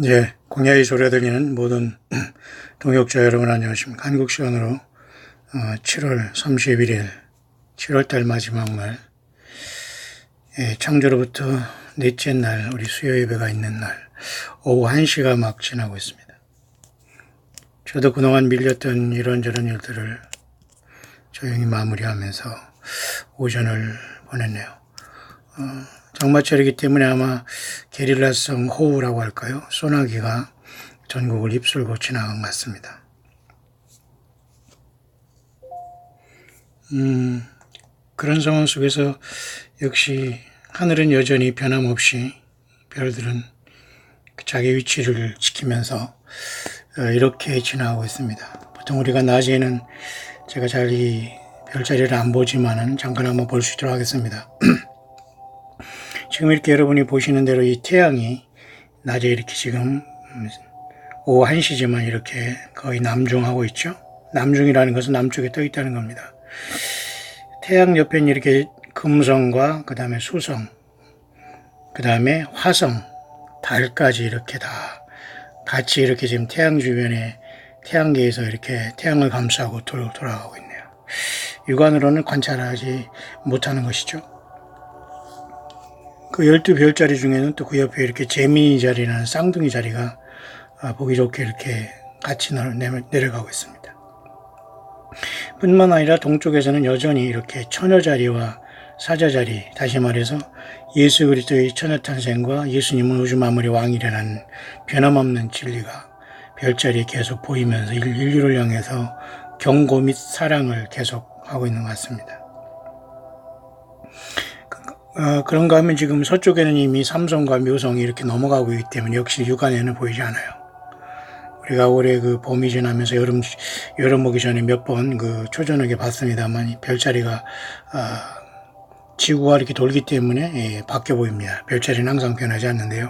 예, 공야의 소리가 들리는 모든 동역자 여러분 안녕하십니까. 한국 시간으로 7월 31일 7월달 마지막 날, 창조로부터 넷째 날, 우리 수요 예배가 있는 날 오후 1시가 막 지나고 있습니다. 저도 그동안 밀렸던 이런저런 일들을 조용히 마무리하면서 오전을 보냈네요. 장마철이기 때문에 아마 게릴라성 호우라고 할까요? 소나기가 전국을 휩쓸고 지나간 것 같습니다. 그런 상황 속에서 역시 하늘은 여전히 변함없이 별들은 자기 위치를 지키면서 이렇게 지나가고 있습니다. 보통 우리가 낮에는 제가 잘 이 별자리를 안 보지만은 잠깐 한번 볼 수 있도록 하겠습니다. 지금 이렇게 여러분이 보시는 대로 이 태양이 낮에 이렇게 지금 오후 1시지만 이렇게 거의 남중하고 있죠. 남중이라는 것은 남쪽에 떠 있다는 겁니다. 태양 옆에는 이렇게 금성과 그 다음에 수성, 그 다음에 화성, 달까지 이렇게 다 같이 이렇게 지금 태양 주변에 태양계에서 이렇게 태양을 감싸고 돌아가고 있네요. 육안으로는 관찰하지 못하는 것이죠. 그 12별자리 중에는 또 그 옆에 이렇게 재민이 자리라는 쌍둥이 자리가 보기 좋게 이렇게 같이 내려가고 있습니다. 뿐만 아니라 동쪽에서는 여전히 이렇게 처녀 자리와 사자 자리, 다시 말해서 예수 그리스도의 처녀 탄생과 예수님은 우주 만물의 왕이라는 변함없는 진리가 별자리에 계속 보이면서 인류를 향해서 경고 및 사랑을 계속하고 있는 것 같습니다. 그런가 하면 지금 서쪽에는 이미 삼성과 묘성이 이렇게 넘어가고 있기 때문에 역시 육안에는 보이지 않아요. 우리가 올해 그 봄이 지나면서 여름 오기 전에 몇 번 그 초저녁에 봤습니다만 별자리가 지구가 이렇게 돌기 때문에 바뀌어 보입니다. 별자리는 항상 변하지 않는데요.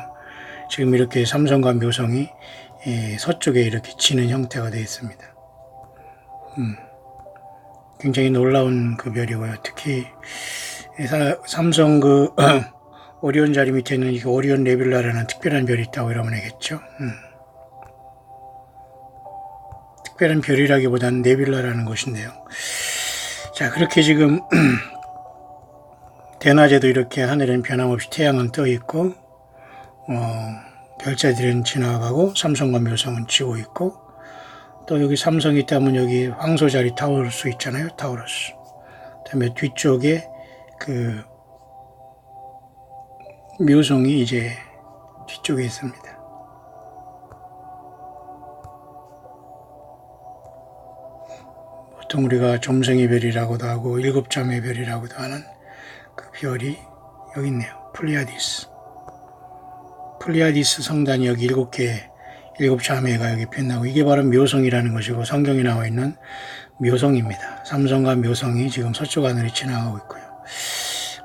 지금 이렇게 삼성과 묘성이 서쪽에 이렇게 지는 형태가 되어 있습니다. 굉장히 놀라운 그 별이고요. 특히 삼성 그 오리온 자리 밑에는 이게 오리온 네뷸라라는 특별한 별이 있다고 여러분 알겠죠? 특별한 별이라기보다는 네뷸라라는 것인데요. 자, 그렇게 지금 대낮에도 이렇게 하늘은 변함없이 태양은 떠 있고 별자들은 지나가고 삼성과 묘성은 지고 있고, 또 여기 삼성이 있다면 여기 황소 자리 타우루스 있잖아요. 타우루스. 그다음에 뒤쪽에 그 묘성이 이제 뒤쪽에 있습니다. 보통 우리가 점성의 별이라고도 하고 일곱자매 별이라고도 하는 그 별이 여기 있네요. 플리아디스 성단이 여기 7 자매가 여기 빛나고, 이게 바로 묘성이라는 것이고 성경에 나와 있는 묘성입니다. 삼성과 묘성이 지금 서쪽 하늘에 지나가고 있고요.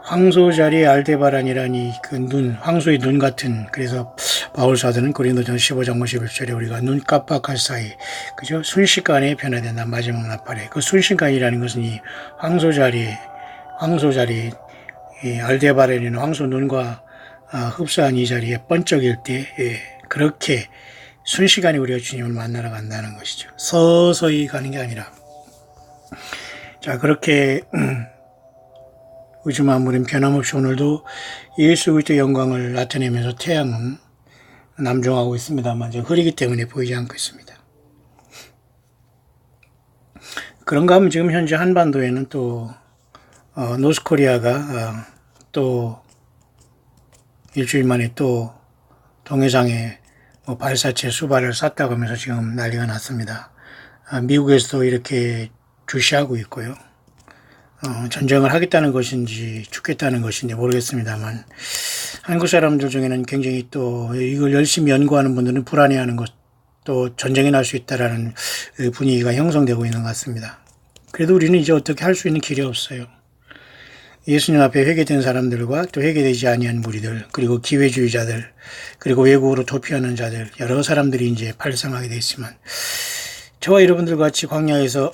황소 자리에 알데바란이라니 그 눈, 황소의 눈 같은, 그래서 바울 사도는 고린도전서 15장 51절에 우리가 눈 깜빡할 사이, 그죠? 순식간에 변화된다. 마지막 나팔에. 그 순식간이라는 것은 이 황소 자리, 이 알데바란이는 황소 눈과 흡사한 이 자리에 번쩍일 때, 그렇게 순식간에 우리가 주님을 만나러 간다는 것이죠. 서서히 가는 게 아니라. 자, 그렇게 우주 만물은 변함없이 오늘도 예수 그리스도의 영광을 나타내면서 태양은 남중하고 있습니다만 이제 흐리기 때문에 보이지 않고 있습니다. 그런가 하면 지금 현재 한반도에는 또 노스코리아가 또 일주일 만에 또 동해상에 발사체 수발을 쐈다고 하면서 지금 난리가 났습니다. 미국에서도 이렇게 주시하고 있고요. 전쟁을 하겠다는 것인지 죽겠다는 것인지 모르겠습니다만, 한국 사람들 중에는 굉장히 또 이걸 열심히 연구하는 분들은 불안해하는 것, 또 전쟁이 날 수 있다라는 분위기가 형성되고 있는 것 같습니다. 그래도 우리는 이제 어떻게 할 수 있는 길이 없어요. 예수님 앞에 회개된 사람들과 또 회개되지 아니한 무리들, 그리고 기회주의자들, 그리고 외국으로 도피하는 자들, 여러 사람들이 이제 발생하게 되어 있지만, 저와 여러분들 같이 광야에서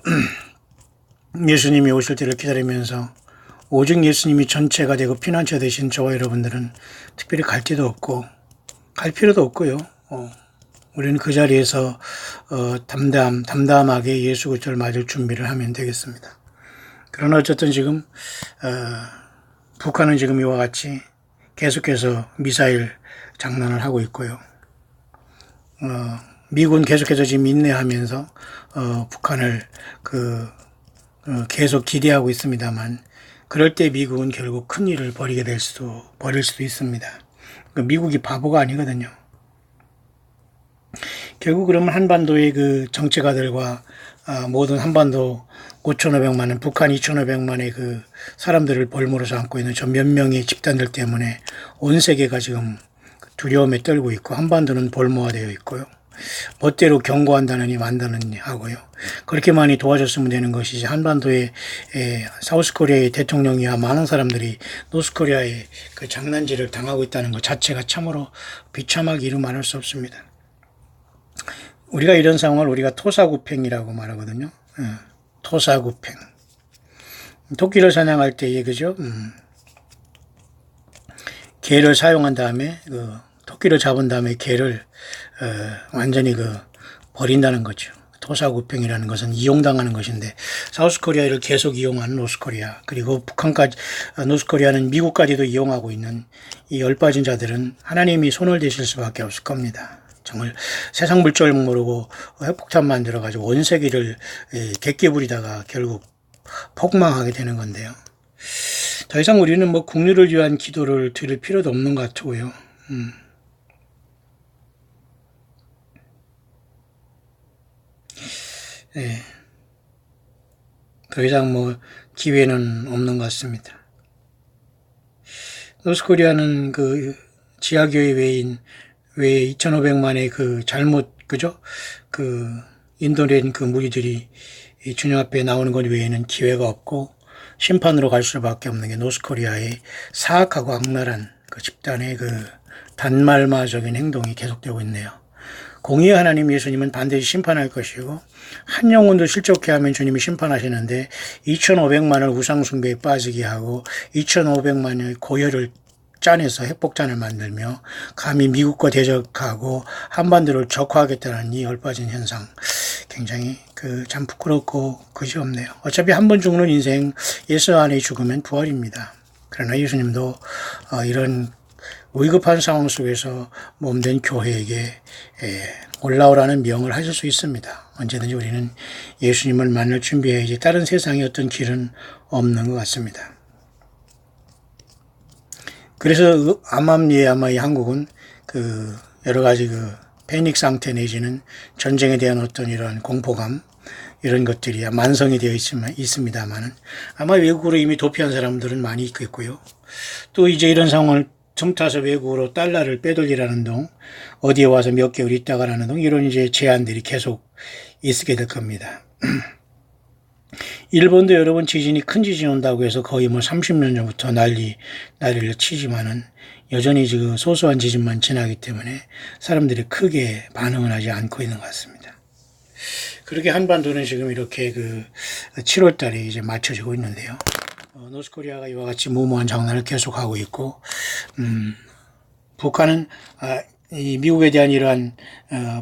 예수님이 오실 때를 기다리면서 오직 예수님이 전체가 되고 피난처 되신 저와 여러분들은 특별히 갈 데도 없고 갈 필요도 없고요. 우리는 그 자리에서 담담하게 예수 그리스도를 맞을 준비를 하면 되겠습니다. 그러나 어쨌든 지금 북한은 지금 이와 같이 계속해서 미사일 장난을 하고 있고요. 미국은 계속해서 지금 인내하면서 북한을 계속 기대하고 있습니다만, 그럴 때 미국은 결국 큰 일을 벌일 수도 있습니다. 미국이 바보가 아니거든요. 결국 그러면 한반도의 그 정치가들과 모든 한반도 5,500만은 북한 2,500만의 그 사람들을 볼모로 삼고 있는 저 몇 명의 집단들 때문에 온 세계가 지금 두려움에 떨고 있고, 한반도는 볼모화되어 있고요. 멋대로 경고한다느니 만다느니 하고요. 그렇게 많이 도와줬으면 되는 것이지, 한반도의 사우스코리아의 대통령이야 많은 사람들이 노스코리아의 그 장난질을 당하고 있다는 것 자체가 참으로 비참하기 이루 말할 수 없습니다. 우리가 이런 상황을 우리가 토사구팽이라고 말하거든요. 토사구팽. 토끼를 사냥할 때에 그죠? 개를 사용한 다음에 토끼를 잡은 다음에 개를 완전히 버린다는 거죠. 토사구팽이라는 것은 이용당하는 것인데, 사우스코리아를 계속 이용하는 노스코리아, 그리고 북한까지, 노스코리아는 미국까지도 이용하고 있는 이 열빠진 자들은 하나님이 손을 대실 수밖에 없을 겁니다. 정말 세상 물정 모르고 핵폭탄 만들어가지고 온 세계를 객기 부리다가 결국 폭망하게 되는 건데요. 더 이상 우리는 뭐 국리를 위한 기도를 드릴 필요도 없는 것 같고요. 네. 더 이상 뭐 기회는 없는 것 같습니다. 노스코리아는 그 지하교회 외에 2,500만의 그죠? 인도낸 무리들이 이 주님 앞에 나오는 것 외에는 기회가 없고 심판으로 갈 수밖에 없는 게 노스코리아의 사악하고 악랄한 그 집단의 단말마적인 행동이 계속되고 있네요. 공의의 하나님 예수님은 반드시 심판할 것이고, 한 영혼도 실족해 하면 주님이 심판하시는데 2,500만을 우상숭배에 빠지게 하고 2,500만의 고혈을 짜내서 핵폭탄을 만들며 감히 미국과 대적하고 한반도를 적화하겠다는 이 열빠진 현상, 굉장히 참 부끄럽고 그지없네요. 어차피 한 번 죽는 인생, 예수 안에 죽으면 부활입니다. 그러나 예수님도 이런 위급한 상황 속에서 몸된 교회에게 올라오라는 명을 하실 수 있습니다. 언제든지 우리는 예수님을 만날 준비해야지 다른 세상에 어떤 길은 없는 것 같습니다. 그래서 아마 이 한국은 여러 가지 패닉 상태 내지는 전쟁에 대한 어떤 이런 공포감, 이런 것들이 만성이 되어 있습니다만은, 아마 외국으로 이미 도피한 사람들은 많이 있겠고요. 또 이제 이런 상황을 틈타서 외국으로 달러를 빼돌리라는 둥, 어디에 와서 몇 개월 있다가라는 둥, 이런 이제 제안들이 계속 있게 될 겁니다. 일본도 여러분 큰 지진 온다고 해서 거의 30년 전부터 난리를 치지만은 여전히 지금 소소한 지진만 지나기 때문에 사람들이 크게 반응을 하지 않고 있는 것 같습니다. 그렇게 한반도는 지금 이렇게 7월 달에 이제 맞춰지고 있는데요. 노스코리아가 이와 같이 무모한 장난을 계속하고 있고, 북한은 이 미국에 대한 이러한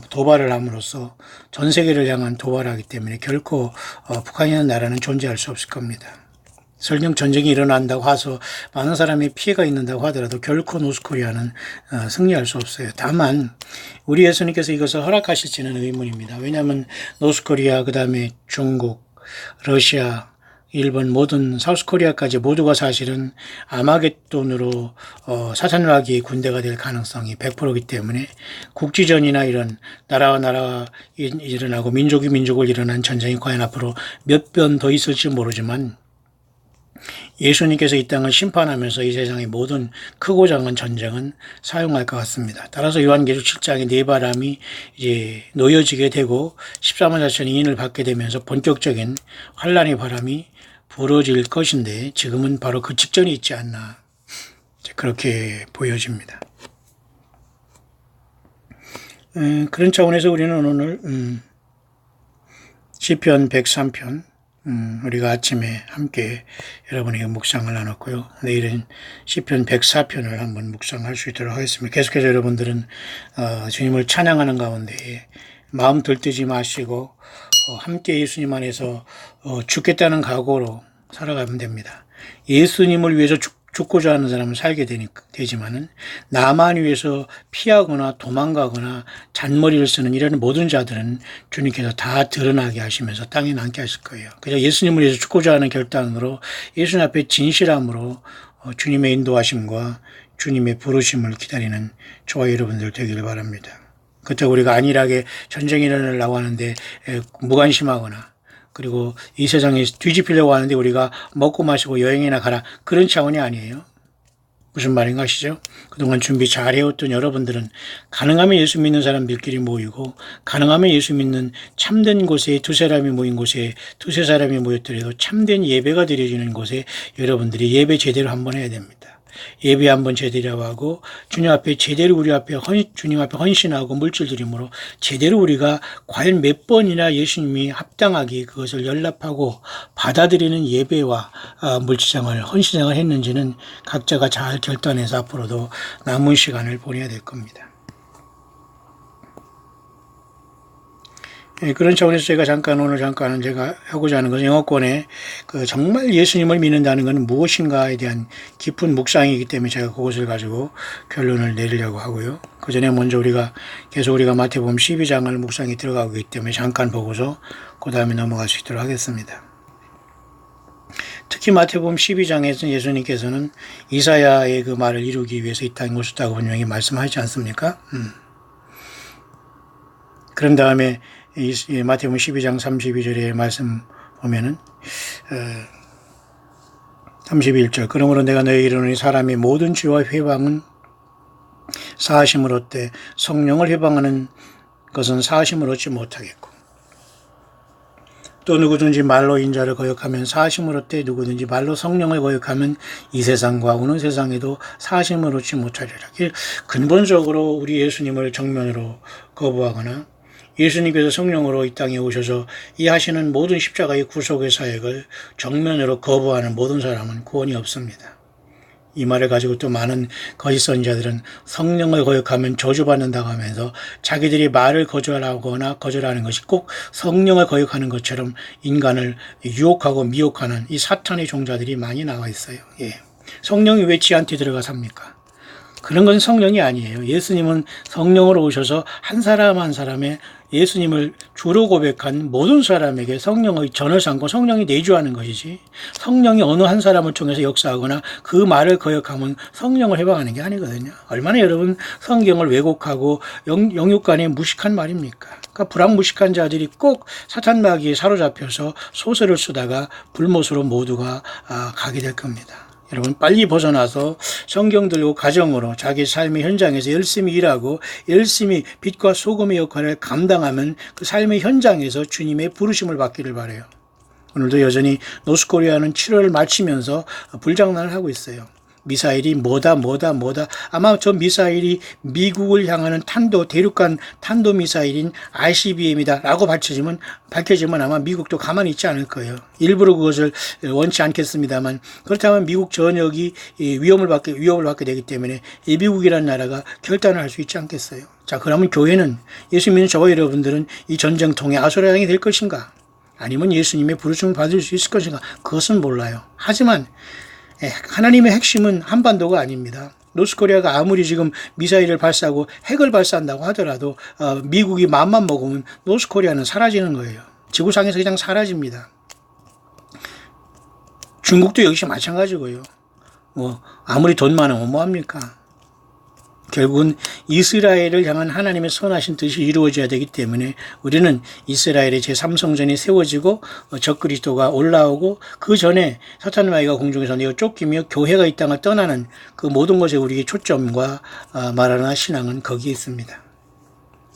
도발을 함으로써 전 세계를 향한 도발을 하기 때문에 결코 북한이라는 나라는 존재할 수 없을 겁니다. 설령 전쟁이 일어난다고 해서 많은 사람이 피해가 있는다고 하더라도 결코 노스코리아는 승리할 수 없어요. 다만 우리 예수님께서 이것을 허락하실지는 의문입니다. 왜냐하면 노스코리아, 그 다음에 중국, 러시아, 일본, 모든 사우스코리아까지 모두가 사실은 아마겟돈으로 사산락이 군대가 될 가능성이 100%이기 때문에 국지전이나 이런 나라와 나라가 일어나고 민족이 민족을 일어난 전쟁이 과연 앞으로 몇 번 더 있을지 모르지만, 예수님께서 이 땅을 심판하면서 이 세상의 모든 크고 작은 전쟁은 사용할 것 같습니다. 따라서 요한계시록 7장의 네 바람이 이제 놓여지게 되고 14만 4천 인을 받게 되면서 본격적인 환란의 바람이 불어질 것인데, 지금은 바로 그 직전이 있지 않나, 그렇게 보여집니다. 그런 차원에서 우리는 오늘 시편 103편 우리가 아침에 함께 여러분에게 묵상을 나눴고요. 내일은 시편 104편을 한번 묵상할 수 있도록 하겠습니다. 계속해서 여러분들은 주님을 찬양하는 가운데 마음 들뜨지 마시고 함께 예수님 안에서 죽겠다는 각오로 살아가면 됩니다. 예수님을 위해서 죽고자 하는 사람은 살게 되지만은 나만 위해서 피하거나 도망가거나 잔머리를 쓰는 이런 모든 자들은 주님께서 다 드러나게 하시면서 땅에 남게 하실 거예요. 그래서 예수님을 위해서 죽고자 하는 결단으로 예수님 앞에 진실함으로 주님의 인도하심과 주님의 부르심을 기다리는 저와 여러분들 되기를 바랍니다. 그렇다고 우리가 안일하게 전쟁이 일어나려고 하는데 무관심하거나 그리고 이 세상에 뒤집히려고 하는데 우리가 먹고 마시고 여행이나 가라 그런 차원이 아니에요. 무슨 말인가 아시죠? 그동안 준비 잘 해왔던 여러분들은 가능하면 예수 믿는 사람들끼리 모이고 가능하면 예수 믿는 참된 곳에 두세 사람이 모인 곳에 두세 사람이 모였더라도 참된 예배가 드려지는 곳에 여러분들이 예배 제대로 한번 해야 됩니다. 예배 한번 제대로 하고 주님 앞에 제대로 우리 앞에 주님 앞에 헌신하고 물질 드림으로 제대로 우리가 과연 몇 번이나 예수님이 합당하게 그것을 연락하고 받아들이는 예배와 물질생활 헌신생활을 했는지는 각자가 잘 결단해서 앞으로도 남은 시간을 보내야 될 겁니다. 그런 차원에서 제가 오늘 잠깐 제가 하고자 하는 것은 영어권에 정말 예수님을 믿는다는 것은 무엇인가에 대한 깊은 묵상이기 때문에 제가 그것을 가지고 결론을 내리려고 하고요. 그 전에 먼저 우리가 마태복음 12장을 묵상에 들어가고 있기 때문에 잠깐 보고서 그 다음에 넘어갈 수 있도록 하겠습니다. 특히 마태복음 12장에서 예수님께서는 이사야의 그 말을 이루기 위해서 이 땅에 오셨다고 분명히 말씀하지 않습니까? 그런 다음에 마태복음 12장 32절의 말씀 보면은 31절 그러므로 내가 너희에게 이르노니 사람이 모든 죄와 회방은 사하심을 얻되 성령을 회방하는 것은 사하심을 얻지 못하겠고 또 누구든지 말로 인자를 거역하면 사하심을 얻되 누구든지 말로 성령을 거역하면 이 세상과 오는 세상에도 사하심을 얻지 못하리라. 근본적으로 우리 예수님을 정면으로 거부하거나 예수님께서 성령으로 이 땅에 오셔서 이 하시는 모든 십자가의 구속의 사역을 정면으로 거부하는 모든 사람은 구원이 없습니다. 이 말을 가지고 또 많은 거짓 선지자들은 성령을 거역하면 저주받는다고 하면서 자기들이 말을 거절하는 것이 꼭 성령을 거역하는 것처럼 인간을 유혹하고 미혹하는 이 사탄의 종자들이 많이 나와 있어요. 성령이 왜 지한테 들어가 삽니까? 그런 건 성령이 아니에요. 예수님은 성령으로 오셔서 한 사람 한 사람의 예수님을 주로 고백한 모든 사람에게 성령의 전을 삼고 성령이 내주하는 것이지 성령이 어느 한 사람을 통해서 역사하거나 그 말을 거역하면 성령을 해방하는 게 아니거든요. 얼마나 여러분 성경을 왜곡하고 영육간에 무식한 말입니까? 그러니까 불황무식한 자들이 꼭 사탄 마귀에 사로잡혀서 소설을 쓰다가 불못으로 모두가 가게 될 겁니다. 여러분 빨리 벗어나서 성경 들고 가정으로 자기 삶의 현장에서 열심히 일하고 열심히 빛과 소금의 역할을 감당하면 그 삶의 현장에서 주님의 부르심을 받기를 바라요. 오늘도 여전히 노스코리아는 7월을 마치면서 불장난을 하고 있어요. 미사일이 뭐다. 아마 저 미사일이 미국을 향하는 대륙간 탄도미사일인 ICBM이다 라고 밝혀지면 아마 미국도 가만히 있지 않을 거예요. 일부러 그것을 원치 않겠습니다만 그렇다면 미국 전역이 위협을 받게 되기 때문에 이 미국이라는 나라가 결단을 할 수 있지 않겠어요. 자, 그러면 교회는 예수 믿는 저와 여러분들은 이 전쟁통의 아수라장이 될 것인가? 아니면 예수님의 부르심을 받을 수 있을 것인가? 그것은 몰라요. 하지만 하나님의 핵심은 한반도가 아닙니다. 노스코리아가 아무리 지금 미사일을 발사하고 핵을 발사한다고 하더라도 미국이 마음만 먹으면 노스코리아는 사라지는 거예요. 지구상에서 그냥 사라집니다. 중국도 역시 마찬가지고요. 아무리 돈 많으면 뭐합니까? 결국은 이스라엘을 향한 하나님의 선하신 뜻이 이루어져야 되기 때문에 우리는 이스라엘의 제3성전이 세워지고 적그리스도가 올라오고 그 전에 사탄 마귀가 공중에서 내어 쫓기며 교회가 이 땅을 떠나는 그 모든 것에 우리의 초점과 말하나 신앙은 거기에 있습니다.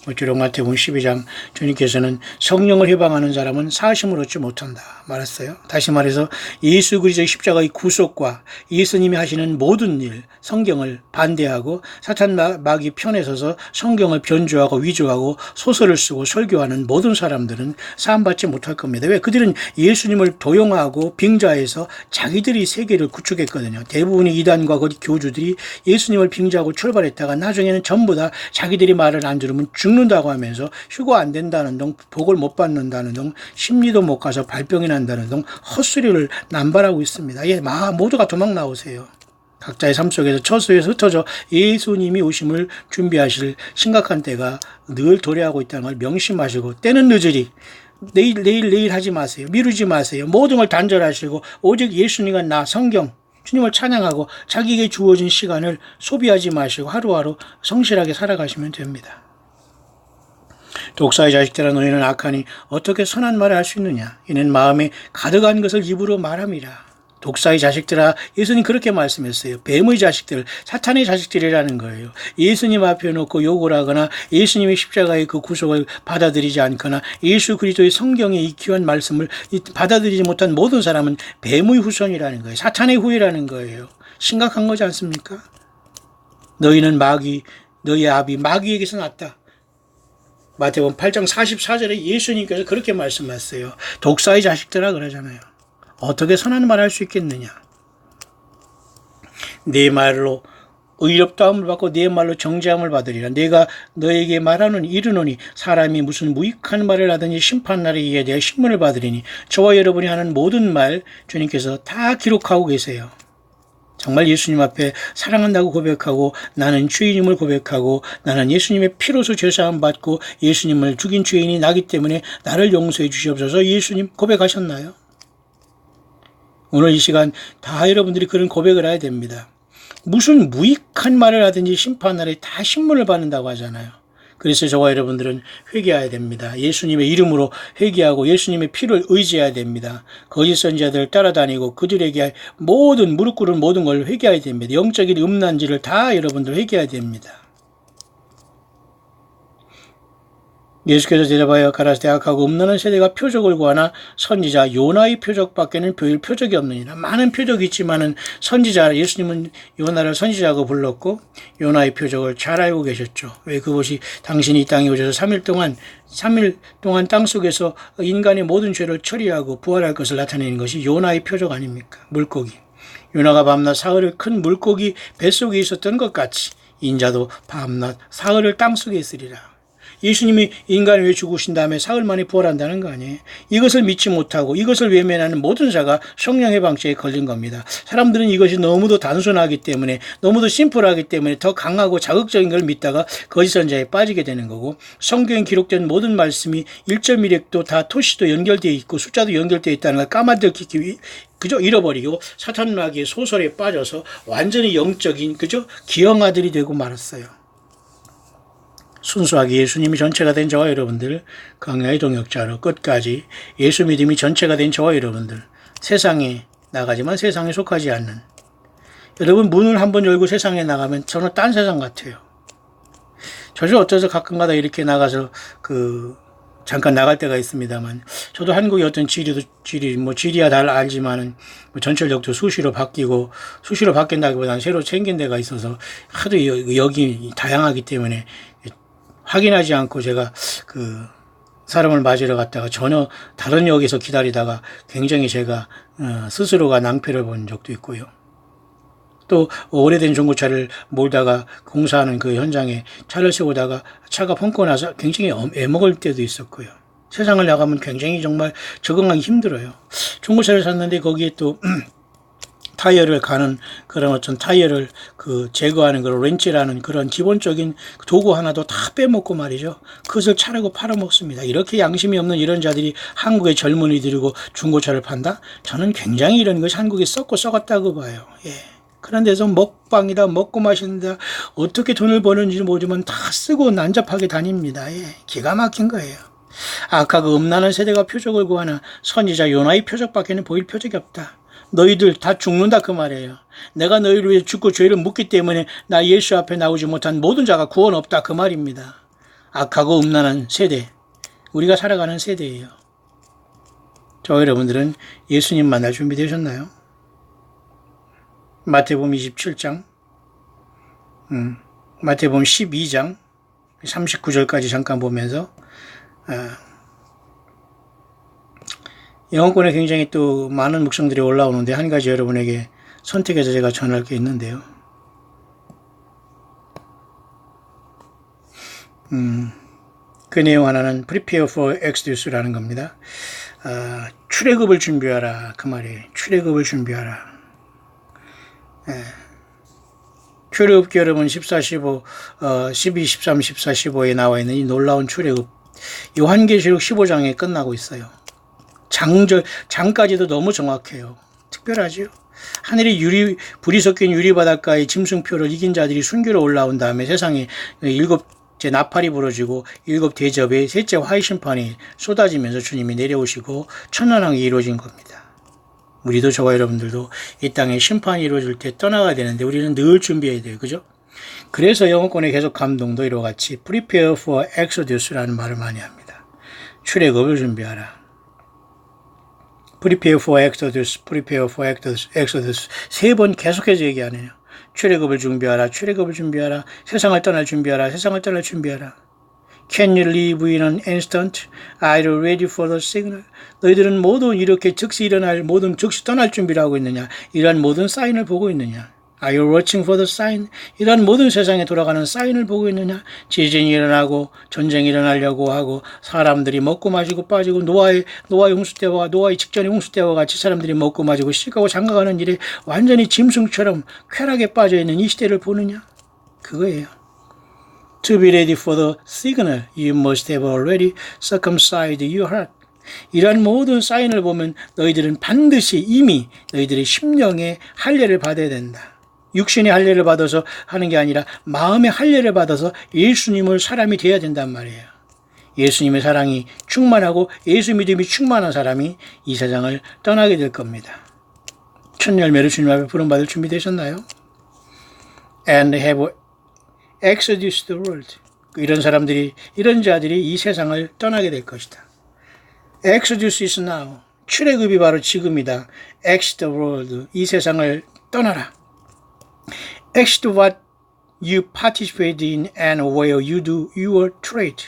모쪼록 마태복음 12장 주님께서는 성령을 해방하는 사람은 사심을 얻지 못한다 말했어요. 다시 말해서 예수 그리스도의 십자가의 구속과 예수님이 하시는 모든 일, 성경을 반대하고 사탄 마귀 편에 서서 성경을 변조하고 위조하고 소설을 쓰고 설교하는 모든 사람들은 사함받지 못할 겁니다. 왜? 그들은 예수님을 도용하고 빙자해서 자기들이 세계를 구축했거든요. 대부분의 이단과 거기 교주들이 예수님을 빙자하고 출발했다가 나중에는 전부 다 자기들이 말을 안 들으면 죽는다고 하면서 휴거 안 된다는 등, 복을 못 받는다는 등, 심리도 못 가서 발병이 난다는 등 헛소리를 남발하고 있습니다. 예, 모두가 도망 나오세요. 각자의 삶 속에서 처소에서 흩어져 예수님이 오심을 준비하실 심각한 때가 늘 도래하고 있다는 걸 명심하시고, 때는 늦으리 내일 하지 마세요. 미루지 마세요. 모든 걸 단절하시고 오직 예수님과 나, 성경, 주님을 찬양하고 자기에게 주어진 시간을 소비하지 마시고 하루하루 성실하게 살아가시면 됩니다. 독사의 자식들아, 너희는 악하니 어떻게 선한 말을 할 수 있느냐? 이는 마음에 가득한 것을 입으로 말함이라. 독사의 자식들아, 예수님 그렇게 말씀했어요. 뱀의 자식들, 사탄의 자식들이라는 거예요. 예수님 앞에 놓고 욕을 하거나 예수님의 십자가의 그 구속을 받아들이지 않거나 예수 그리스도의 성경의 이 귀한 말씀을 받아들이지 못한 모든 사람은 뱀의 후손이라는 거예요. 사탄의 후예라는 거예요. 심각한 거지 않습니까? 너희는 너희 아비 마귀에게서 났다. 마태복음 8장 44절에 예수님께서 그렇게 말씀하셨어요. 독사의 자식들아 그러잖아요. 어떻게 선한 말을 할 수 있겠느냐? 네 말로 의롭다함을 받고 네 말로 정죄함을 받으리라. 내가 너에게 말하노니 이르노니 사람이 무슨 무익한 말을 하든지 심판날에 이에 대해 신문을 받으리니 저와 여러분이 하는 모든 말 주님께서 다 기록하고 계세요. 정말 예수님 앞에 사랑한다고 고백하고 나는 죄인임을 고백하고 나는 예수님의 피로서 죄사함 받고 예수님을 죽인 죄인이 나기 때문에 나를 용서해 주시옵소서 예수님 고백하셨나요? 오늘 이 시간 다 여러분들이 그런 고백을 해야 됩니다. 무슨 무익한 말을 하든지 심판날에 다 신문을 받는다고 하잖아요. 그래서 저와 여러분들은 회개해야 됩니다. 예수님의 이름으로 회개하고 예수님의 피를 의지해야 됩니다. 거짓 선지자들을 따라다니고 그들에게 무릎 꿇은 모든 걸 회개해야 됩니다. 영적인 음란지를 다 여러분들 회개해야 됩니다. 예수께서 대답하여 가라사대 악하고 음란한 세대가 표적을 구하나 선지자 요나의 표적밖에는 보일 표적이 없느니라. 많은 표적이 있지만은 선지자, 예수님은 요나를 선지자고 불렀고 요나의 표적을 잘 알고 계셨죠. 왜? 그것이 당신이 이 땅에 오셔서 3일 동안 땅속에서 인간의 모든 죄를 처리하고 부활할 것을 나타내는 것이 요나의 표적 아닙니까? 물고기. 요나가 밤낮 사흘을 큰 물고기 뱃속에 있었던 것 같이 인자도 밤낮 사흘을 땅속에 있으리라. 예수님이 인간을 위해 죽으신 다음에 사흘 만에 부활한다는 거 아니에요. 이것을 믿지 못하고 이것을 외면하는 모든 자가 성령의 방치에 걸린 겁니다. 사람들은 이것이 너무도 단순하기 때문에 너무도 심플하기 때문에 더 강하고 자극적인 걸 믿다가 거짓 선자에 빠지게 되는 거고, 성경에 기록된 모든 말씀이 1.1획도 다 토시도 연결되어 있고 숫자도 연결되어 있다는 걸 까마득히 그저 잃어버리고 사탄 마귀의 소설에 빠져서 완전히 영적인 기형아들이 되고 말았어요. 순수하게 예수님이 전체가 된 저와 여러분들, 강야의 동역자로 끝까지 예수 믿음이 전체가 된 저와 여러분들, 세상에 나가지만 세상에 속하지 않는, 여러분 문을 한번 열고 세상에 나가면 저는 딴 세상 같아요. 저도 어쩌서 가끔가다 이렇게 나가서 잠깐 나갈 때가 있습니다만, 저도 한국의 어떤 지리야 다 알지만은 전철역도 수시로 바뀐다기보다는 새로 생긴 데가 있어서 하도 여기 다양하기 때문에 확인하지 않고 제가 사람을 맞으러 갔다가 전혀 다른 역에서 기다리다가 굉장히 제가 스스로가 낭패를 본 적도 있고요. 또 오래된 중고차를 몰다가 공사하는 그 현장에 차를 세우다가 차가 펑크 나서 굉장히 애먹을 때도 있었고요. 세상을 나가면 굉장히 정말 적응하기 힘들어요. 중고차를 샀는데 거기에 또 타이어를 가는 그런 어떤 타이어를 제거하는 그런 렌치라는 그런 기본적인 도구 하나도 다 빼먹고 말이죠. 그것을 차라고 팔아먹습니다. 이렇게 양심이 없는 이런 자들이 한국의 젊은이들이고 중고차를 판다? 저는 굉장히 이런 것이 한국에 썩었다고 봐요. 예. 그런 데서 먹방이다, 먹고 마신다, 어떻게 돈을 버는지 모르지만 다 쓰고 난잡하게 다닙니다. 예. 기가 막힌 거예요. 악하고 음란한 세대가 표적을 구하나 선지자 요나의 표적밖에는 보일 표적이 없다. 너희들 다 죽는다 그 말이에요. 내가 너희를 위해 죽고 죄를 묻기 때문에 나 예수 앞에 나오지 못한 모든 자가 구원 없다 그 말입니다. 악하고 음란한 세대, 우리가 살아가는 세대예요. 저 여러분들은 예수님 만날 준비 되셨나요? 마태복음 27장, 마태복음 12장 39절까지 잠깐 보면서 영어권에 굉장히 또 많은 묵상들이 올라오는데 한 가지 여러분에게 선택해서 제가 전할 게 있는데요. 그 내용 하나는 Prepare for Exodus라는 겁니다. 출애굽을 준비하라 그 말이에요. 출애굽을 준비하라. 출애굽기 여러분 14, 15, 12, 13, 14, 15에 나와 있는 이 놀라운 출애굽. 이 요한계시록 15장에 끝나고 있어요. 장까지도 너무 정확해요. 특별하죠. 하늘이 불이 섞인 유리바닷가에 짐승표를 이긴 자들이 순교로 올라온 다음에 세상에 일곱째 나팔이 부러지고 일곱 대접에 셋째 화해심판이 쏟아지면서 주님이 내려오시고 천년왕이 이루어진 겁니다. 우리도 저와 여러분들도 이 땅에 심판이 이루어질 때 떠나가야 되는데 우리는 늘 준비해야 돼요. 그죠? 그래서 영어권에 계속 감동도 이와 같이 Prepare for Exodus라는 말을 많이 합니다. 출애굽을 준비하라. Prepare for Exodus, Prepare for Exodus. 3번 계속해서 얘기하네요. 출애굽을 준비하라, 출애굽을 준비하라, 세상을 떠날 준비하라, 세상을 떠날 준비하라. Can you live in an instant? Are you ready for the signal? 너희들은 모두 이렇게 즉시 일어날 모든 즉시 떠날 준비를 하고 있느냐? 이러한 모든 사인을 보고 있느냐? Are you watching for the sign? 이러한 모든 세상에 돌아가는 사인을 보고 있느냐? 지진이 일어나고 전쟁이 일어나려고 하고 사람들이 먹고 마시고 빠지고 노아의 홍수 때와 노아의 직전의 홍수 때와 같이 사람들이 먹고 마시고 시가고 장가가는 일에 완전히 짐승처럼 쾌락에 빠져 있는 이 시대를 보느냐? 그거예요. To be ready for the signal, you must have already circumcised your heart. 이러한 모든 사인을 보면 너희들은 반드시 이미 너희들의 심령의 할례를 받아야 된다. 육신의 할례를 받아서 하는 게 아니라 마음의 할례를 받아서 예수님을 사람이 되어야 된단 말이에요. 예수님의 사랑이 충만하고 예수 믿음이 충만한 사람이 이 세상을 떠나게 될 겁니다. 첫 열매를 주님 앞에 부름받을 준비 되셨나요? And have Exodus the world. 이런 사람들이, 이런 자들이 이 세상을 떠나게 될 것이다. Exodus is now. 출애굽이 바로 지금이다. Exit the world. 이 세상을 떠나라. Exit what you participate in and where you do your trade.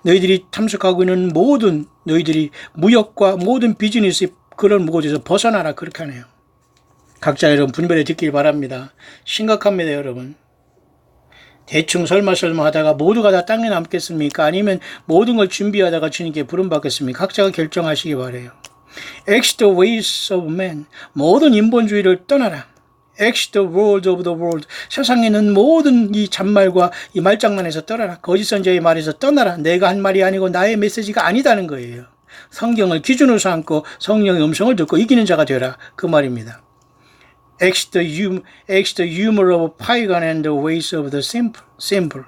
너희들이 탐색하고 있는 모든 너희들이 무역과 모든 비즈니스 그런 곳에서 벗어나라 그렇게 하네요. 각자 여러분 분별해 듣길 바랍니다. 심각합니다 여러분. 대충 설마 하다가 모두가 다 땅에 남겠습니까? 아니면 모든 걸 준비하다가 주님께 부름받겠습니까? 각자가 결정하시기 바라요. Exit the ways of man. 모든 인본주의를 떠나라. Exit the world of the world. 세상에 있는 모든 이 잔말과 이 말장난에서 떠나라. 거짓 선지자의 말에서 떠나라. 내가 한 말이 아니고 나의 메시지가 아니다는 거예요. 성경을 기준으로 삼고 성령의 음성을 듣고 이기는 자가 되라. 그 말입니다. Exit the humor of pagan and the ways of the simple.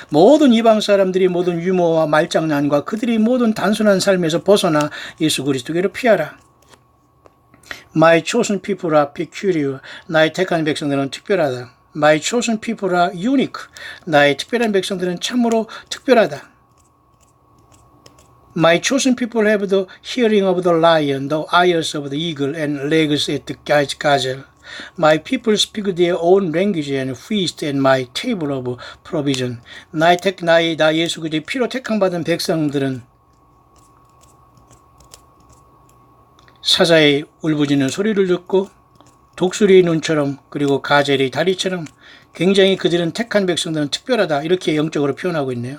모든 이방 사람들이 모든 유머와 말장난과 그들이 모든 단순한 삶에서 벗어나 예수 그리스도께로 피하라. My chosen people are peculiar. 나의 택한 백성들은 특별하다. My chosen people are unique. 나의 특별한 백성들은 참으로 특별하다. My chosen people have the hearing of the lion, the eyes of the eagle, and legs at the gazelle. My people speak their own language and feast at my table of provision. 나 예수 그리스도의 피로 택함받은 백성들은 사자의 울부짖는 소리를 듣고 독수리의 눈처럼 그리고 가젤의 다리처럼 굉장히 그들은 택한 백성들은 특별하다 이렇게 영적으로 표현하고 있네요.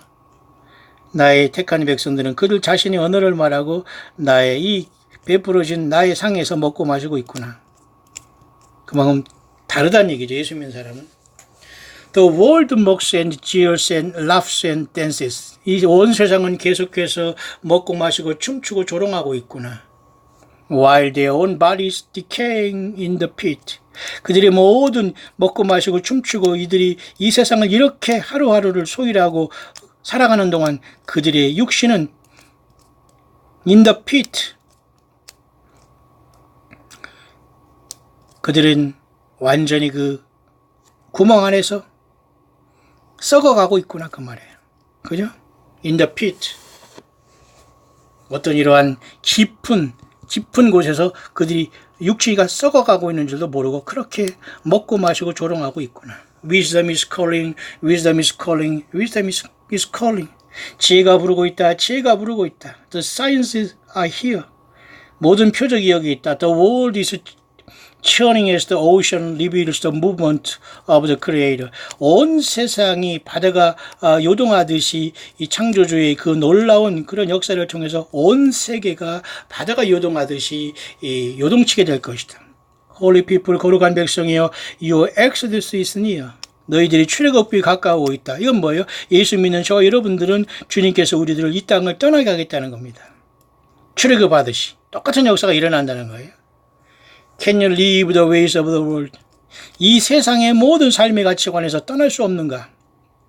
나의 택한 백성들은 그들 자신의 언어를 말하고 나의 이 베풀어진 나의 상에서 먹고 마시고 있구나. 그만큼 다르다는 얘기죠. 예수 믿는 사람은. The world mocks and jeers and laughs and dances. 이 온 세상은 계속해서 먹고 마시고 춤추고 조롱하고 있구나. While their own bodies decaying in the pit. 그들이 모든 먹고 마시고 춤추고 이들이 이 세상을 이렇게 하루하루를 소일하고 살아가는 동안 그들의 육신은 in the pit. 그들은 완전히 그 구멍 안에서 썩어가고 있구나 그 말이에요. 그죠? In the pit. 어떤 이러한 깊은 곳에서 그들이 육체가 썩어가고 있는 줄도 모르고 그렇게 먹고 마시고 조롱하고 있구나. Wisdom is calling, wisdom is calling, wisdom is calling. 지혜가 부르고 있다, 지혜가 부르고 있다. The sciences are here. 모든 표적이 여기 있다. The world is churning as the ocean reveals the movement of the creator. 온 세상이 바다가 요동하듯이 이 창조주의 그 놀라운 그런 역사를 통해서 온 세계가 바다가 요동하듯이 요동치게 될 것이다. Holy people, 거룩한 백성이여, your exodus is near. 너희들이 출애굽이 가까우고 있다. 이건 뭐예요? 예수 믿는 저와 여러분들은 주님께서 우리들을 이 땅을 떠나게 하겠다는 겁니다. 출애굽하듯이 똑같은 역사가 일어난다는 거예요. Can you leave the ways of the world? 이 세상의 모든 삶의 가치관에서 떠날 수 없는가?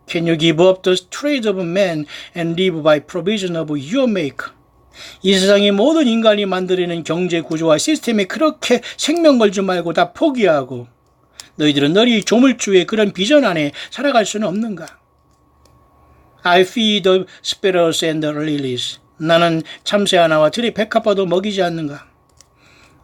Can you give up the trade of man and live by provision of your maker? 이 세상의 모든 인간이 만들어낸 경제 구조와 시스템에 그렇게 생명 걸지 말고 다 포기하고 너희들은 너희 조물주의 그런 비전 안에 살아갈 수는 없는가? I feed the sparrows and the lilies. 나는 참새 하나와 들의 백합화도 먹이지 않는가?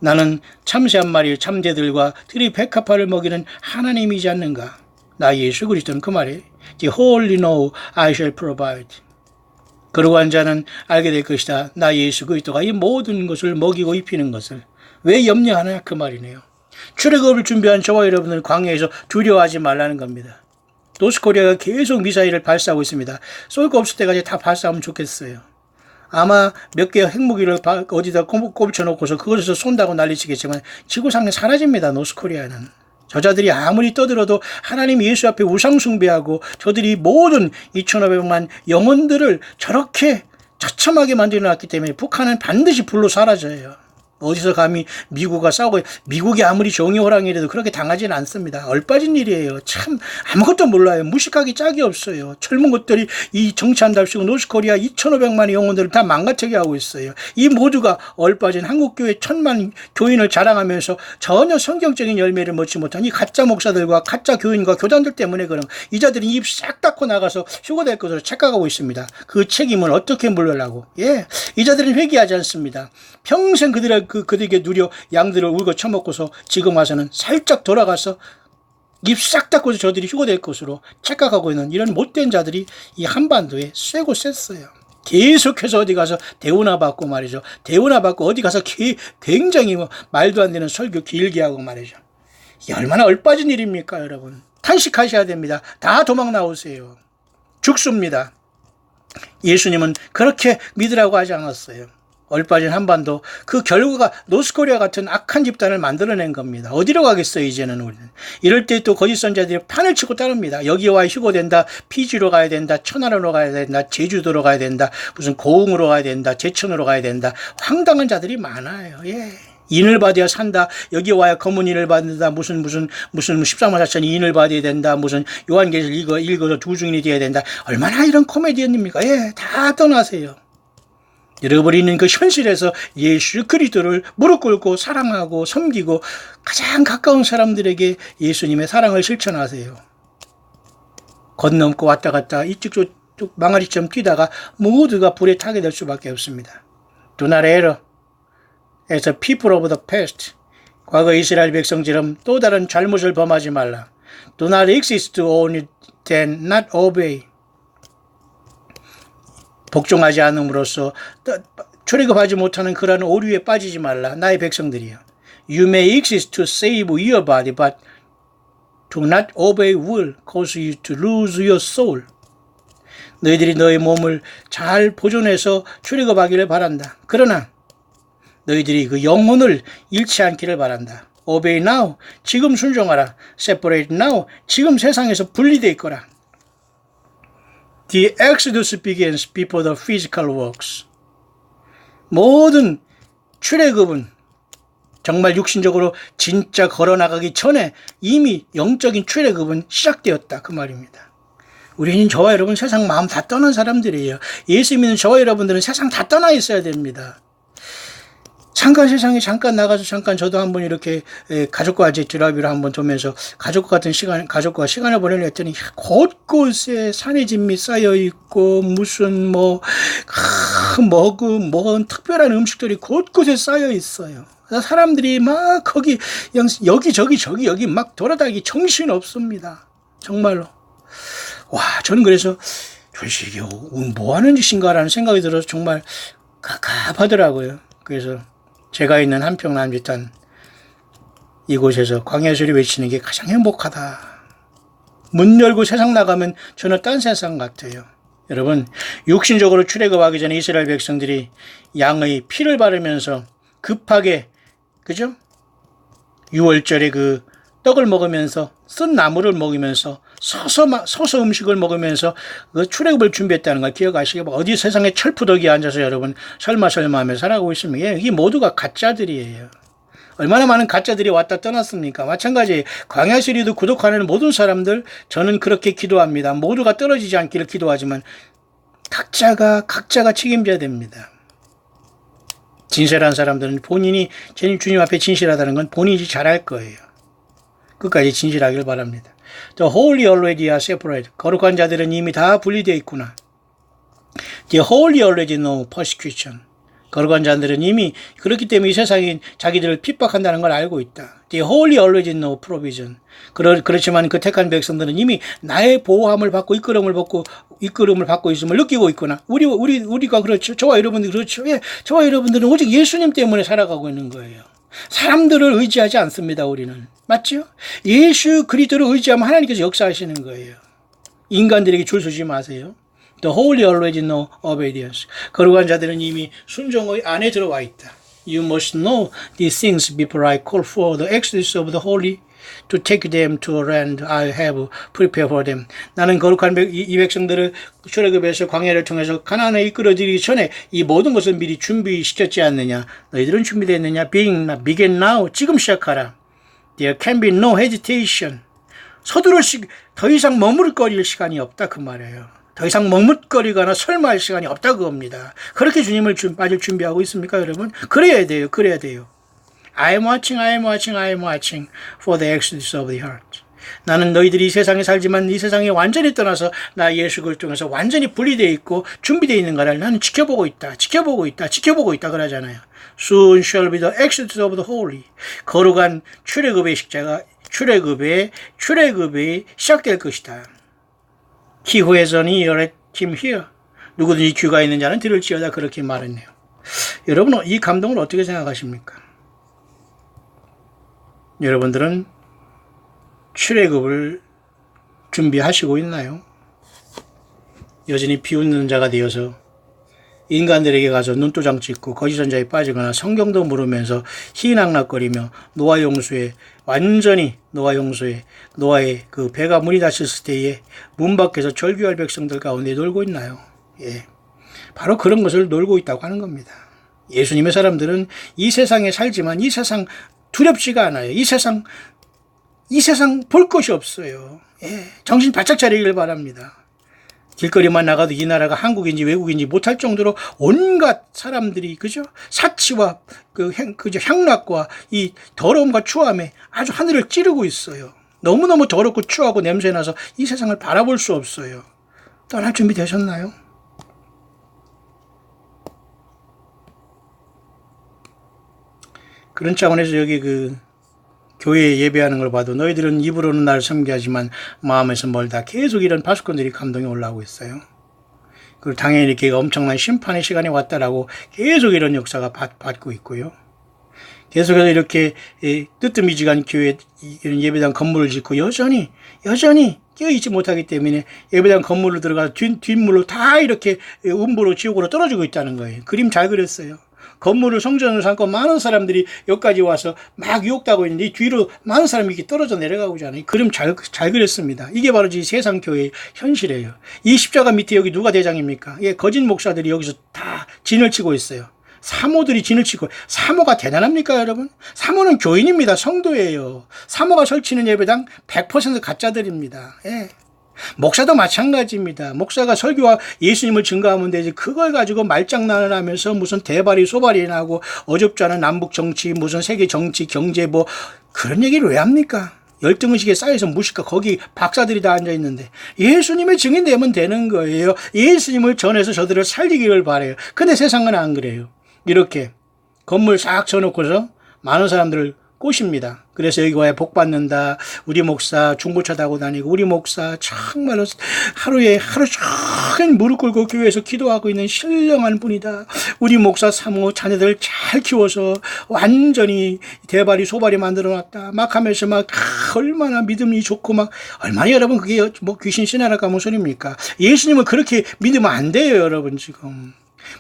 나는 참새 한 마리 참새들과 들의 백합화를 먹이는 하나님이지 않는가? 나 예수 그리스도는 그 말에 The holy know I shall provide. 그러한 자는 알게 될 것이다. 나 예수 그리스도가 이 모든 것을 먹이고 입히는 것을. 왜 염려하느냐 그 말이네요. 출애굽을 준비한 저와 여러분을 광야에서 두려워하지 말라는 겁니다. 노스코리아가 계속 미사일을 발사하고 있습니다. 쏠 거 없을 때까지 다 발사하면 좋겠어요. 아마 몇 개의 핵무기를 어디다 꼽쳐놓고서 그것에서 쏜다고 난리치겠지만 지구상에 사라집니다. 노스코리아는. 저자들이 아무리 떠들어도 하나님 예수 앞에 우상숭배하고 저들이 모든 2,500만 영혼들을 저렇게 처참하게 만들어놨기 때문에 북한은 반드시 불로 사라져요. 어디서 감히 미국과 싸우고, 미국이 아무리 정의 호랑이라도 그렇게 당하지는 않습니다. 얼빠진 일이에요. 참 아무것도 몰라요. 무식하기 짝이 없어요. 젊은 것들이 이 정치한답시고 노스코리아 2,500만의 영혼들을 다 망가뜨리게 하고 있어요. 이 모두가 얼빠진 한국교회 1,000만 교인을 자랑하면서 전혀 성경적인 열매를 얻지 못한 이 가짜 목사들과 가짜 교인과 교단들 때문에 그런 이자들이 입 싹 닫고 나가서 휴거될 것으로 착각하고 있습니다. 그 책임을 어떻게 물으려고? 예, 이자들은 회개하지 않습니다. 평생 그들에게 누려 양들을 울고 처먹고서 지금 와서는 살짝 돌아가서 입 싹 닫고서 저들이 휴거될 것으로 착각하고 있는 이런 못된 자들이 이 한반도에 쎄고 셌어요. 계속해서 어디 가서 대우나 받고 말이죠. 대우나 받고 어디 가서 굉장히 말도 안 되는 설교 길게 하고 말이죠. 이게 얼마나 얼빠진 일입니까, 여러분? 탄식하셔야 됩니다. 다 도망 나오세요. 죽습니다. 예수님은 그렇게 믿으라고 하지 않았어요. 얼빠진 한반도, 그 결과가 노스코리아 같은 악한 집단을 만들어낸 겁니다. 어디로 가겠어요, 이제는 우리는. 이럴 때 또 거짓 선자들이 판을 치고 따릅니다. 여기 와 휴거된다, 피지로 가야 된다, 천안으로 가야 된다, 제주도로 가야 된다, 무슨 고흥으로 가야 된다, 제천으로 가야 된다. 황당한 자들이 많아요. 예. 인을 받아야 산다. 여기 와야 검은 인을 받는다. 무슨 14만 4천 인을 받아야 된다. 무슨 요한계시를 읽어서 두 증인이 돼야 된다. 얼마나 이런 코미디언입니까? 예, 다 떠나세요. 잃어버리는 그 현실에서 예수 그리스도를 무릎 꿇고 사랑하고 섬기고 가장 가까운 사람들에게 예수님의 사랑을 실천하세요. 건넘고 왔다 갔다 이쪽 저쪽 망아리처럼 뛰다가 모두가 불에 타게 될 수밖에 없습니다. Do not err as a people of the past. 과거 이스라엘 백성처럼 또 다른 잘못을 범하지 말라. Do not exist only then not obey. 복종하지 않음으로써 출애굽하지 못하는 그러한 오류에 빠지지 말라. 나의 백성들이여. You may exist to save your body, but do not obey will cause you to lose your soul. 너희들이 너의 몸을 잘 보존해서 출애굽하기를 바란다. 그러나 너희들이 그 영혼을 잃지 않기를 바란다. Obey now. 지금 순종하라. Separate now. 지금 세상에서 분리되어 있거라. The exodus begins before the physical works. 모든 출애굽은 정말 육신적으로 진짜 걸어나가기 전에 이미 영적인 출애굽은 시작되었다. 그 말입니다. 우리는 저와 여러분 세상 마음 다 떠난 사람들이에요. 예수 믿는 저와 여러분들은 세상 다 떠나 있어야 됩니다. 잠깐 세상에 잠깐 나가서 잠깐 저도 한번 이렇게 가족과 이제 드라이브를 한번 돌면서 가족과 시간을 보내려 했더니 곳곳에 산의 진미 쌓여 있고 무슨 특별한 음식들이 곳곳에 쌓여 있어요. 사람들이 막 거기 여기 막 돌아다니기 정신 없습니다. 정말로. 와, 저는 그래서 도대체 이게 뭐 하는 짓인가라는 생각이 들어서 정말 갑갑하더라고요. 그래서 제가 있는 한평 남짓한 이곳에서 광야 소리 외치는 게 가장 행복하다. 문 열고 세상 나가면 저는 딴 세상 같아요. 여러분, 육신적으로 출애굽하기 전에 이스라엘 백성들이 양의 피를 바르면서 급하게, 그죠? 6월절에 그 떡을 먹으면서 쓴 나물을 먹으면서 서서 음식을 먹으면서 그 출애굽을 준비했다는 걸 기억하시게 어디 세상에 철푸덕이 앉아서 여러분 설마 하며 살아가고 있습니다. 이게 모두가 가짜들이에요. 얼마나 많은 가짜들이 왔다 떠났습니까? 마찬가지 광야 시리도 구독하는 모든 사람들 저는 그렇게 기도합니다. 모두가 떨어지지 않기를 기도하지만 각자가 책임져야 됩니다. 진실한 사람들은 본인이 주님 앞에 진실하다는 건 본인이 잘할 거예요. 끝까지 진실하길 바랍니다. The holy already are separated. 거룩한 자들은 이미 다 분리되어 있구나. The holy already know persecution. 거룩한 자들은 이미 그렇기 때문에 이 세상이 자기들을 핍박한다는 걸 알고 있다. The holy already know provision. 그렇지만 그 택한 백성들은 이미 나의 보호함을 받고 이끌음을 받고 있음을 느끼고 있구나. 우리가 그렇죠. 저와 여러분들이 그렇죠. 예, 저와 여러분들은 오직 예수님 때문에 살아가고 있는 거예요. 사람들을 의지하지 않습니다. 우리는. 맞죠? 예수 그리스도를 의지하면 하나님께서 역사하시는 거예요. 인간들에게 줄 서지 마세요. The holy already know obedience. 거룩한 자들은 이미 순종의 안에 들어와 있다. You must know these things before I call for the exodus of the holy to take them to a land I have prepared for them. 나는 거룩한 이 백성들을 출애굽에서 광야를 통해서 가나안에 이끌어들이기 전에 이 모든 것을 미리 준비시켰지 않느냐. 너희들은 준비됐느냐? begin now. 지금 시작하라. There can be no hesitation. 더 이상 머무를거릴 시간이 없다 그 말이에요. 더 이상 머뭇거리거나 설마할 시간이 없다 그겁니다. 그렇게 주님을 맞을 준비하고 있습니까 여러분? 그래야 돼요. I am watching for the exodus of the heart. 나는 너희들이 이 세상에 살지만 이 세상에 완전히 떠나서 나 예수 그리스도를 통해서 완전히 분리되어 있고 준비되어 있는 것을 나는 지켜보고 있다 그러잖아요. Soon shall be the exodus of the holy. 거룩한 출애굽의 시작될 것이다. He who has an ear, let him hear. 누구든지 귀가 있는 자는 들을지어다 그렇게 말했네요. 여러분 이 감동을 어떻게 생각하십니까? 여러분들은 출애굽을 준비하시고 있나요? 여전히 비웃는 자가 되어서 인간들에게 가서 눈도장 찍고 거짓선자에 빠지거나 성경도 물으면서 희낙낙거리며 노아의 그 배가 문이 닫혔을 때에 문 밖에서 절규할 백성들 가운데 놀고 있나요? 예, 바로 그런 것을 놀고 있다고 하는 겁니다. 예수님의 사람들은 이 세상에 살지만 이 세상 두렵지가 않아요. 이 세상 볼 것이 없어요. 예, 정신 바짝 차리길 바랍니다. 길거리만 나가도 이 나라가 한국인지 외국인지 못할 정도로 온갖 사람들이 그죠? 사치와 향락과 이 더러움과 추함에 아주 하늘을 찌르고 있어요. 너무너무 더럽고 추하고 냄새나서 이 세상을 바라볼 수 없어요. 떠날 준비 되셨나요? 그런 차원에서 여기 교회에 예배하는 걸 봐도 너희들은 입으로는 나를 섬기하지만 마음에서 멀다. 계속 이런 파수꾼들이 감동이 올라오고 있어요. 그리고 당연히 이렇게 엄청난 심판의 시간이 왔다라고 계속 이런 역사가 받고 있고요. 계속해서 이렇게 뜨뜻미지간 교회 이런 예배당 건물을 짓고 여전히 깨어있지 못하기 때문에 예배당 건물로 들어가서 뒷물로 다 이렇게 음부로 지옥으로 떨어지고 있다는 거예요. 그림 잘 그렸어요. 건물을 성전으로 삼고 많은 사람들이 여기까지 와서 막 유혹하고 있는데 이 뒤로 많은 사람이 이렇게 떨어져 내려가고 있잖아요. 그림 잘 그렸습니다. 이게 바로 이 세상 교회의 현실이에요. 이 십자가 밑에 여기 누가 대장입니까? 예, 거짓 목사들이 여기서 다 진을 치고 있어요. 사모들이 진을 치고. 사모가 대단합니까 여러분? 사모는 교인입니다. 성도예요. 사모가 설치는 예배당 100% 가짜들입니다. 예. 목사도 마찬가지입니다. 목사가 설교와 예수님을 증거하면 되지 그걸 가지고 말장난을 하면서 무슨 대발이 소발이 나고 어줍지 않은 남북 정치 무슨 세계 정치 경제 뭐 그런 얘기를 왜 합니까? 열등의식에 쌓여서 무식가 거기 박사들이 다 앉아있는데 예수님의 증인 되면 되는 거예요. 예수님을 전해서 저들을 살리기를 바래요. 근데 세상은 안 그래요. 이렇게 건물 싹 쳐놓고서 많은 사람들을 꼬십니다. 그래서 여기 와야 복 받는다. 우리 목사 중고차 타고 다니고 우리 목사 정말로 하루에 하루 종일 무릎 꿇고 교회에서 기도하고 있는 신령한 분이다. 우리 목사 사모 자녀들 잘 키워서 완전히 대발이 소발이 만들어놨다. 막 하면서 막 얼마나 믿음이 좋고 막 얼마나 여러분 그게 뭐 귀신 신하라 가면 소리입니까? 예수님을 그렇게 믿으면 안 돼요, 여러분 지금.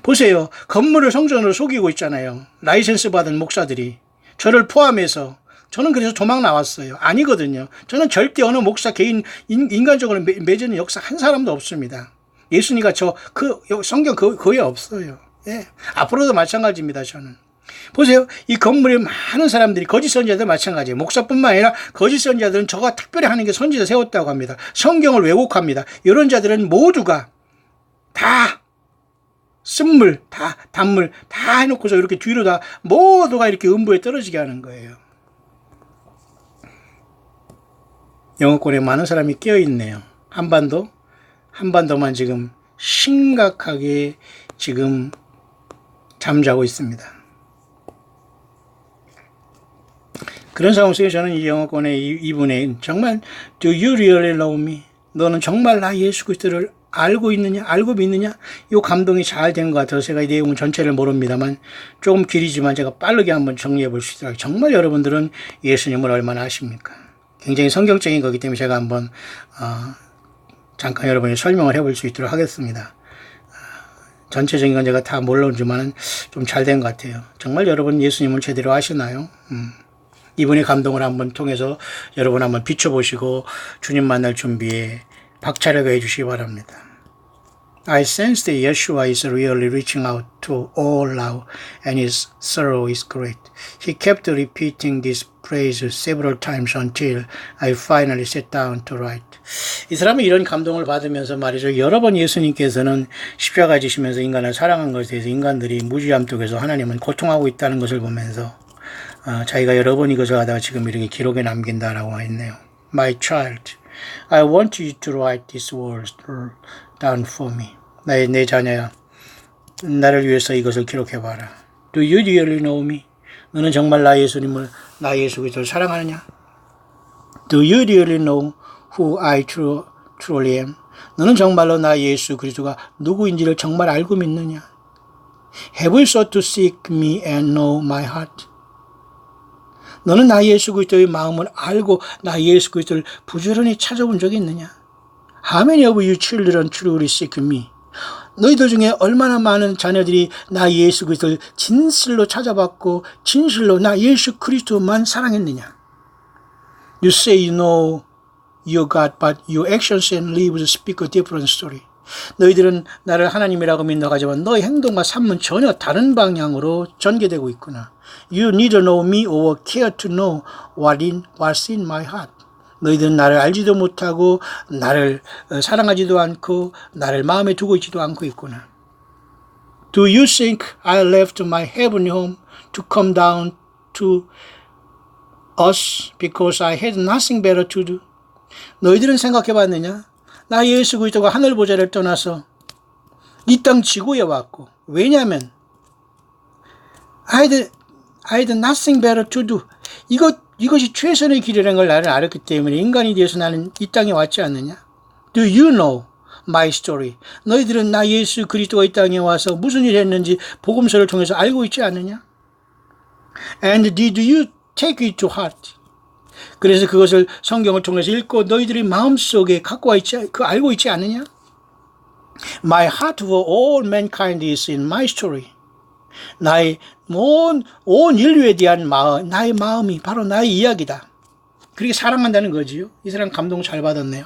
보세요. 건물을 성전으로 속이고 있잖아요. 라이센스 받은 목사들이. 저를 포함해서 저는 그래서 도망 나왔어요. 아니거든요. 저는 절대 어느 목사 개인 인간적으로 맺은 역사 한 사람도 없습니다. 예수님과 성경 거의 없어요. 예. 앞으로도 마찬가지입니다. 저는. 보세요. 이 건물에 많은 사람들이 거짓 선지자들 마찬가지예요. 목사뿐만 아니라 거짓 선지자들은 저가 특별히 하는 게 선지자 세웠다고 합니다. 성경을 왜곡합니다. 이런 자들은 모두가 다 쓴물, 다 단물 다 해놓고서 이렇게 뒤로 다 모두가 이렇게 음부에 떨어지게 하는 거예요. 영어권에 많은 사람이 깨어있네요. 한반도만 지금 심각하게 지금 잠자고 있습니다. 그런 상황 속에 저는 이 영어권의 이분의 정말 Do you really love me? 너는 정말 나 예수 그리스도를 알고 있느냐? 알고 믿느냐? 이 감동이 잘 된 것 같아서 제가 이 내용 전체를 모릅니다만 조금 길이지만 제가 빠르게 한번 정리해 볼 수 있도록 정말 여러분들은 예수님을 얼마나 아십니까? 굉장히 성경적인 거기 때문에 제가 한번 잠깐 여러분이 설명을 해볼 수 있도록 하겠습니다. 전체적인 건 제가 다 몰라오지만 좀 잘 된 것 같아요. 정말 여러분 예수님을 제대로 아시나요? 이분의 감동을 한번 통해서 여러분 한번 비춰보시고 주님 만날 준비에 박차를 가해 주시기 바랍니다. I sense that Yeshua is really reaching out to all now and his sorrow is great. He kept repeating this phrase several times until I finally sat down to write. 이 사람은 이런 감동을 받으면서 말이죠. 여러 번 예수님께서는 십자가 지시면서 인간을 사랑한 것에 대해서 인간들이 무지함 속에서 하나님은 고통하고 있다는 것을 보면서 자기가 여러 번 이것을 하다가 지금 이렇게 기록에 남긴다라고 했네요. My child, I want you to write these words down for me. 내 자녀야, 나를 위해서 이것을 기록해봐라. Do you really know me? 너는 정말 나 예수님을, 나 예수 그리스도를 사랑하느냐? Do you really know who I truly am? 너는 정말로 나 예수 그리스도가 누구인지를 정말 알고 믿느냐? Have you sought to seek me and know my heart? 너는 나 예수 그리스도의 마음을 알고 나 예수 그리스도를 부지런히 찾아본 적이 있느냐? How many of you children truly seek me? 너희들 중에 얼마나 많은 자녀들이 나 예수 그리스도를 진실로 찾아봤고 진실로 나 예수 그리스도만 사랑했느냐? You say you know your God, but your actions and lives speak a different story. 너희들은 나를 하나님이라고 믿는다고 하지만 너의 행동과 삶은 전혀 다른 방향으로 전개되고 있구나. You neither know me or care to know what's in my heart. 너희들은 나를 알지도 못하고 나를 사랑하지도 않고 나를 마음에 두고 있지도 않고 있구나. Do you think I left my heavenly home to come down to us because I had nothing better to do? 너희들은 생각해 봤느냐? 나 예수 그리스도가 하늘 보좌를 떠나서 이 땅 지구에 왔고 왜냐하면 I had nothing better to do. 이것이 최선의 길이라는 걸 나는 알았기 때문에 인간이 되어서 나는 이 땅에 왔지 않느냐? Do you know my story? 너희들은 나 예수 그리스도가 이 땅에 와서 무슨 일을 했는지 복음서를 통해서 알고 있지 않느냐? And did you take it to heart? 그래서 그것을 성경을 통해서 읽고 너희들이 마음속에 알고 있지 않느냐? My heart for all mankind is in my story. 나의 온 인류에 대한 나의 마음이 바로 나의 이야기다. 그렇게 사랑한다는 거지요. 이 사람 감동 잘 받았네요.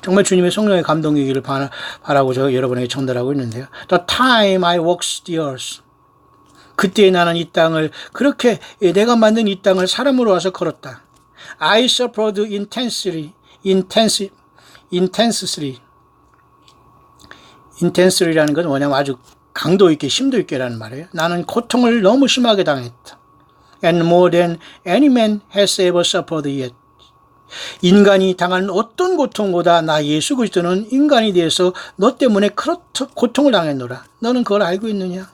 정말 주님의 성령의 감동이기를 바라고 저 여러분에게 전달하고 있는데요. The time I walked the earth. 그때 나는 이 땅을 그렇게 내가 만든 이 땅을 사람으로 와서 걸었다. I suffered intensely intensely라는 건 뭐냐면 아주 강도 있게 심도 있게라는 말이에요. 나는 고통을 너무 심하게 당했다. And more than any man has ever suffered yet. 인간이 당하는 어떤 고통보다 나 예수 그리스도는 인간이 대해서 너 때문에 그렇게 고통을 당했노라. 너는 그걸 알고 있느냐?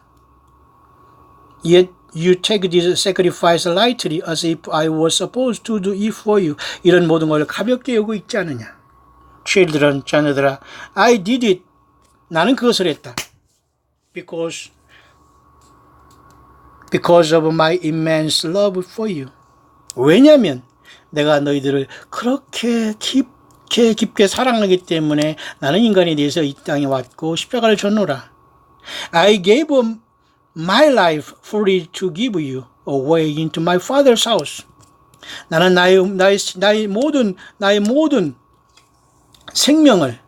Yet you take this sacrifice lightly as if I was supposed to do it for you. 이런 모든 걸 가볍게 여기고 있지 않느냐? Children, 자녀들아, I did it. 나는 그것을 했다. Because of my immense love for you. 왜냐하면 내가 너희들을 그렇게 깊게 사랑하기 때문에 나는 인간에 대해서 이 땅에 왔고 십자가를 졌노라. I gave up my life freely to give you a way into my father's house. 나는 나의 모든 생명을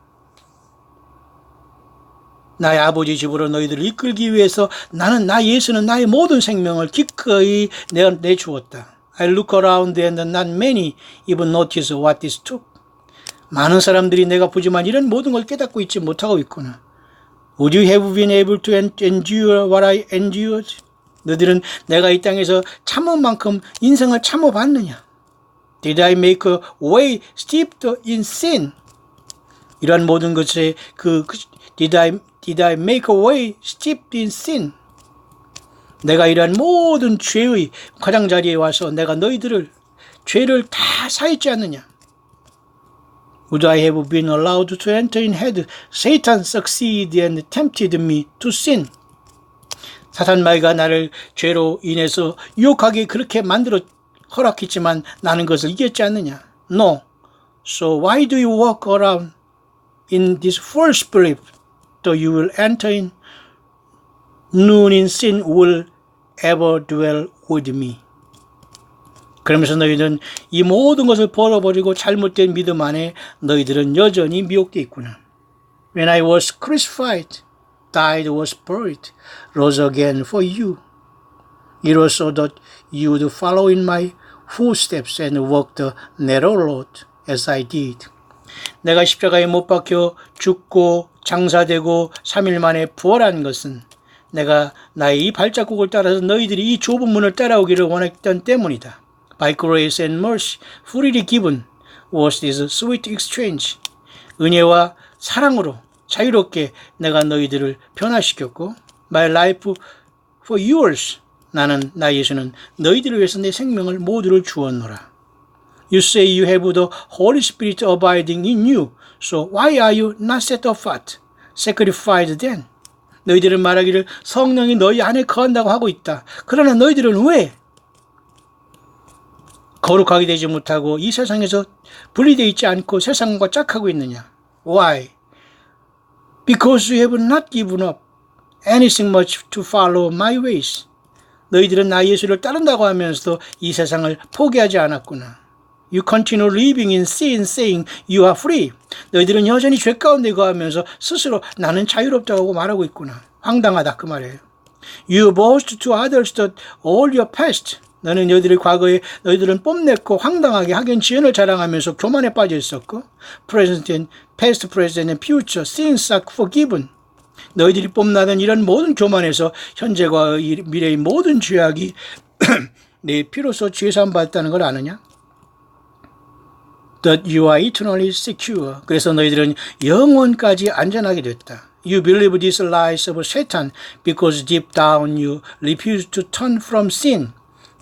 나의 아버지 집으로 너희들을 이끌기 위해서 예수는 나의 모든 생명을 기꺼이 내주었다. I look around and not many even notice what this took. 많은 사람들이 내가 보지만 이런 모든 걸 깨닫고 있지 못하고 있구나. Would you have been able to endure what I endured? 너희들은 내가 이 땅에서 참은 만큼 인생을 참아봤느냐? Did I make a way steeped in sin? 이런 모든 것에 Did I make a way steeped in sin? 내가 이러한 모든 죄의 가장자리에 와서 내가 너희들을 죄를 다 사했지 않느냐? Would I have been allowed to enter in had Satan succeeded and tempted me to sin? 사탄마귀가 나를 죄로 인해서 유혹하게 그렇게 허락했지만 나는 그것을 이겼지 않느냐? No. So why do you walk around in this false belief that you will enter in? None in sin will ever dwell with me. 그러면서 너희들은 이 모든 것을 버려버리고 잘못된 믿음 안에 너희들은 여전히 미혹되어 있구나. When I was crucified, died, was buried, rose again for you. It was so that you would follow in my footsteps and walk the narrow road as I did. 내가 십자가에 못 박혀 죽고 장사되고 3일 만에 부활한 것은 내가 나의 이 발자국을 따라서 너희들이 이 좁은 문을 따라오기를 원했던 때문이다. By grace and mercy, freely given was this sweet exchange. 은혜와 사랑으로 자유롭게 내가 너희들을 변화시켰고, My life for yours. 나 예수는 너희들을 위해서 내 생명을 모두를 주었노라. You say you have the Holy Spirit abiding in you, so why are you not set apart, sanctified then? 너희들은 말하기를 성령이 너희 안에 거한다고 하고 있다. 그러나 너희들은 왜 거룩하게 되지 못하고 이 세상에서 분리되어 있지 않고 세상과 짝하고 있느냐? Why? Because you have not given up anything much to follow my ways. 너희들은 나 예수를 따른다고 하면서도 이 세상을 포기하지 않았구나. You continue living in sin, saying you are free. 너희들은 여전히 죄 가운데 거하면서 스스로 나는 자유롭다고 말하고 있구나. 황당하다 그 말이에요. You boast to others that all your past. 너는 너희들의 과거에 너희들은 뽐냈고 황당하게 학연 지연을 자랑하면서 교만에 빠져 있었고 past, present, and future sins are forgiven. 너희들이 뽐나던 이런 모든 교만에서 현재과 미래의 모든 죄악이 내 피로써 죄사함 받았다는 걸 아느냐? That you are eternally secure. 그래서 너희들은 영원까지 안전하게 됐다. You believe these lies of Satan because deep down you refuse to turn from sin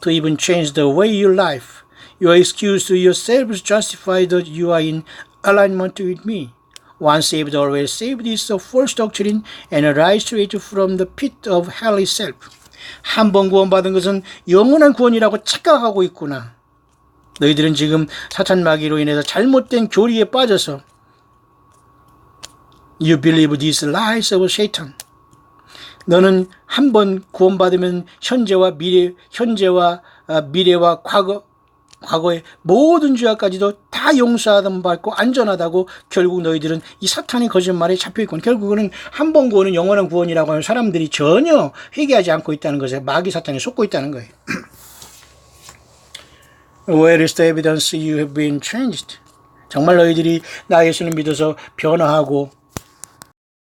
to even change the way you live. Your excuse to yourselves justify that you are in alignment with me. Once saved, always saved is a false doctrine and a lie straight from the pit of hell itself. 한 번 구원받은 것은 영원한 구원이라고 착각하고 있구나. 너희들은 지금 사탄 마귀로 인해서 잘못된 교리에 빠져서 You believe these lies of Satan. 너는 한 번 구원받으면 현재와 미래와 과거의 모든 죄악까지도 다 용서받고 안전하다고 결국 너희들은 이 사탄의 거짓말에 잡혀있고 결국은 한 번 구원은 영원한 구원이라고 하는 사람들이 전혀 회개하지 않고 있다는 것에 마귀 사탄에 속고 있다는 거예요. Where is the evidence you have been changed? 정말 너희들이 나 예수를 믿어서 변화하고